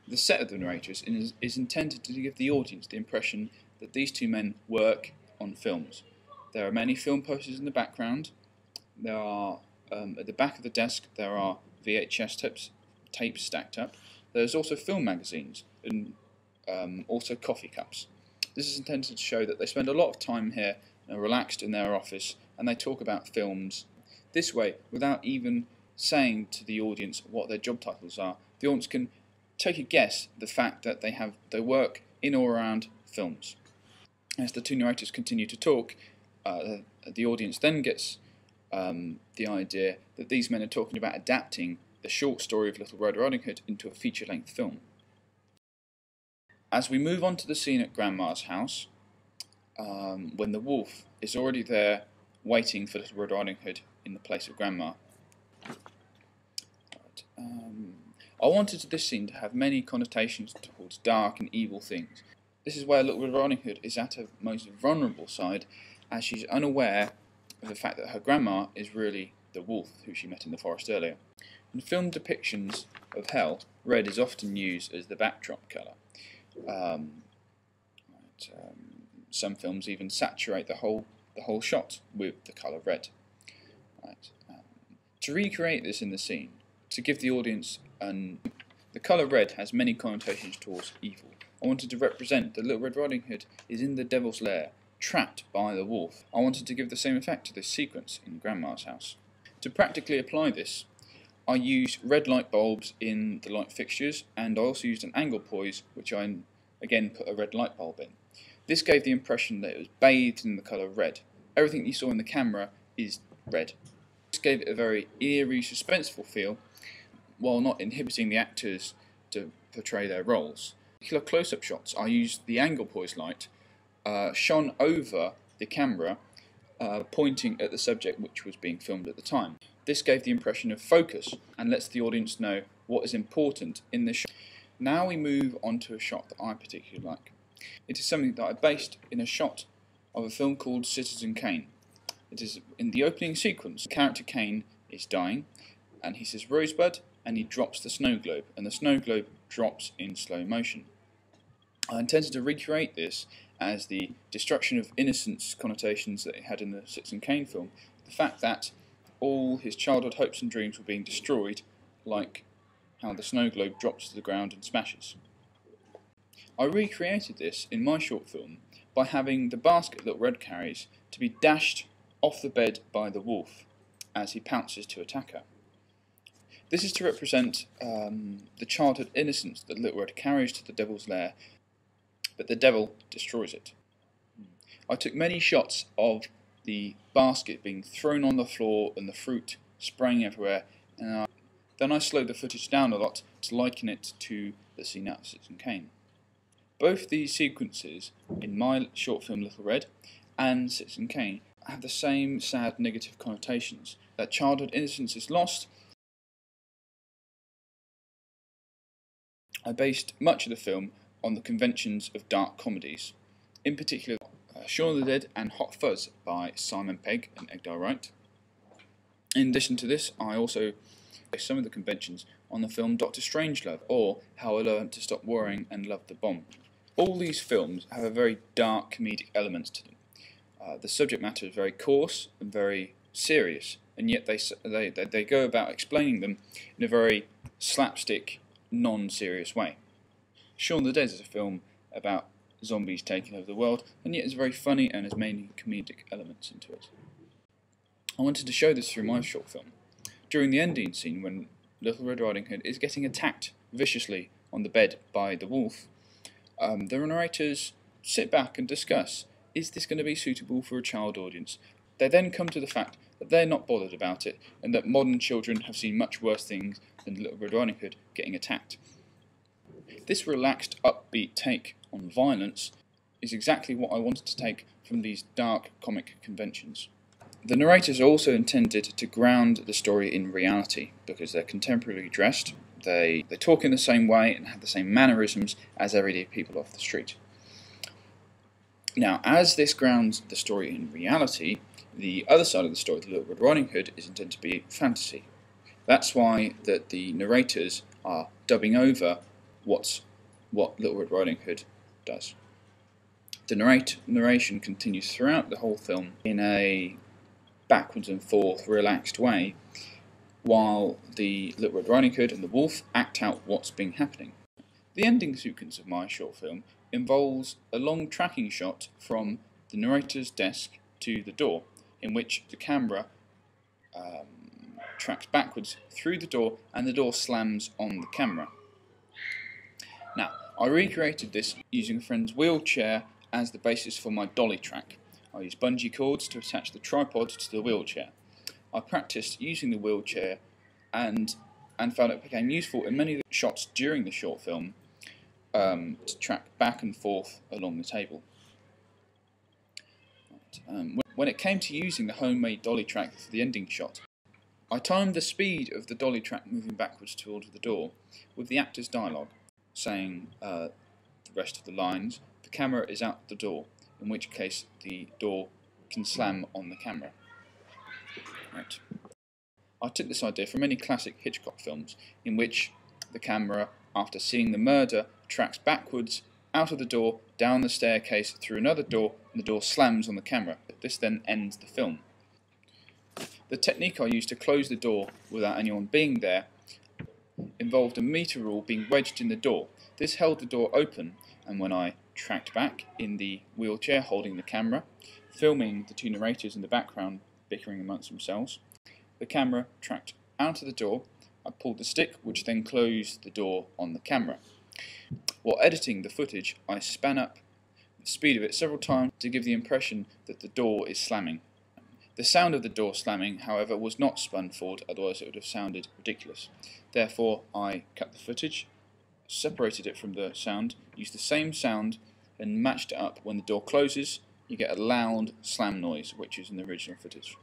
The set of the narrators is intended to give the audience the impression that these two men work on films. There are many film posters in the background. There are at the back of the desk there are VHS tapes stacked up. There's also film magazines and also coffee cups. This is intended to show that they spend a lot of time here and are relaxed in their office, and they talk about films. This way, without even saying to the audience what their job titles are, the audience can take a guess the fact that they work in or around films. As the two narrators continue to talk, the audience then gets the idea that these men are talking about adapting the short story of Little Red Riding Hood into a feature-length film. As we move on to the scene at Grandma's house, when the wolf is already there waiting for Little Red Riding Hood in the place of Grandma. I wanted this scene to have many connotations towards dark and evil things. This is where Little Red Riding Hood is at her most vulnerable side, as she's unaware of the fact that her grandma is really the wolf who she met in the forest earlier. In film depictions of hell, red is often used as the backdrop colour. Some films even saturate the whole shot with the colour red. To recreate this in the scene, to give the audience the colour red has many connotations towards evil. I wanted to represent that Little Red Riding Hood is in the devil's lair, trapped by the wolf. I wanted to give the same effect to this sequence in Grandma's house. To practically apply this, I used red light bulbs in the light fixtures, and I also used an angle poise, which I again put a red light bulb in. This gave the impression that it was bathed in the colour red. Everything you saw in the camera is red. This gave it a very eerie, suspenseful feel, while not inhibiting the actors to portray their roles. Particular close-up shots, I used the angle poise light shone over the camera, pointing at the subject which was being filmed at the time. This gave the impression of focus and lets the audience know what is important in this shot. Now we move on to a shot that I particularly like. It is something that I based in a shot of a film called Citizen Kane. It is in the opening sequence. The character Kane is dying, and he says Rosebud, and he drops the snow globe, and the snow globe drops in slow motion. I intended to recreate this as the destruction of innocence connotations that it had in the Citizen Kane film. The fact that all his childhood hopes and dreams were being destroyed, like how the snow globe drops to the ground and smashes. I recreated this in my short film by having the basket that Red carries to be dashed off the bed by the wolf as he pounces to attack her. This is to represent the childhood innocence that Little Red carries to the devil's lair, but the devil destroys it. I took many shots of the basket being thrown on the floor and the fruit spraying everywhere, and then I slowed the footage down a lot to liken it to the scene out of Citizen Kane. Both these sequences in my short film Little Red and Citizen Kane have the same sad negative connotations, that childhood innocence is lost. I based much of the film on the conventions of dark comedies, in particular Shaun of the Dead and Hot Fuzz by Simon Pegg and Edgar Wright. In addition to this, I also based some of the conventions on the film Dr. Strangelove, or How I Learned to Stop Worrying and Love the Bomb. All these films have a very dark comedic elements to them. The subject matter is very coarse and very serious, and yet they go about explaining them in a very slapstick, non-serious way. Shaun of the Dead is a film about zombies taking over the world, and yet it's very funny and has many comedic elements into it. I wanted to show this through my short film. During the ending scene, when Little Red Riding Hood is getting attacked viciously on the bed by the wolf, the narrators sit back and discuss, is this going to be suitable for a child audience? They then come to the fact that they're not bothered about it, and that modern children have seen much worse things than Little Red Riding Hood getting attacked. This relaxed, upbeat take on violence is exactly what I wanted to take from these dark comic conventions. The narrators are also intended to ground the story in reality, because they're contemporarily dressed, they talk in the same way and have the same mannerisms as everyday people off the street. Now, as this grounds the story in reality, the other side of the story, the Little Red Riding Hood, is intended to be fantasy. That's why the narrators are dubbing over what Little Red Riding Hood does. The narration continues throughout the whole film in a backwards and forth, relaxed way, while the Little Red Riding Hood and the wolf act out what's been happening. The ending sequence of my short film involves a long tracking shot from the narrator's desk to the door, in which the camera tracks backwards through the door and the door slams on the camera. Now, I recreated this using a friend's wheelchair as the basis for my dolly track. I used bungee cords to attach the tripod to the wheelchair. I practiced using the wheelchair and found it became useful in many of the shots during the short film to track back and forth along the table. When it came to using the homemade dolly track for the ending shot, I timed the speed of the dolly track moving backwards towards the door with the actor's dialogue, saying the rest of the lines, "The camera is out the door," in which case the door can slam on the camera. Right. I took this idea from many classic Hitchcock films, in which the camera, after seeing the murder, tracks backwards, out of the door, down the staircase, through another door, and the door slams on the camera. This then ends the film. The technique I used to close the door without anyone being there involved a meter rule being wedged in the door. This held the door open, and when I tracked back in the wheelchair holding the camera, filming the two narrators in the background bickering amongst themselves, the camera tracked out of the door. I pulled the stick, which then closed the door on the camera. While editing the footage, I span up the speed of it several times to give the impression that the door is slamming. The sound of the door slamming, however, was not spun forward, otherwise it would have sounded ridiculous. Therefore, I cut the footage, separated it from the sound, used the same sound, and matched it up. When the door closes, you get a loud slam noise, which is in the original footage.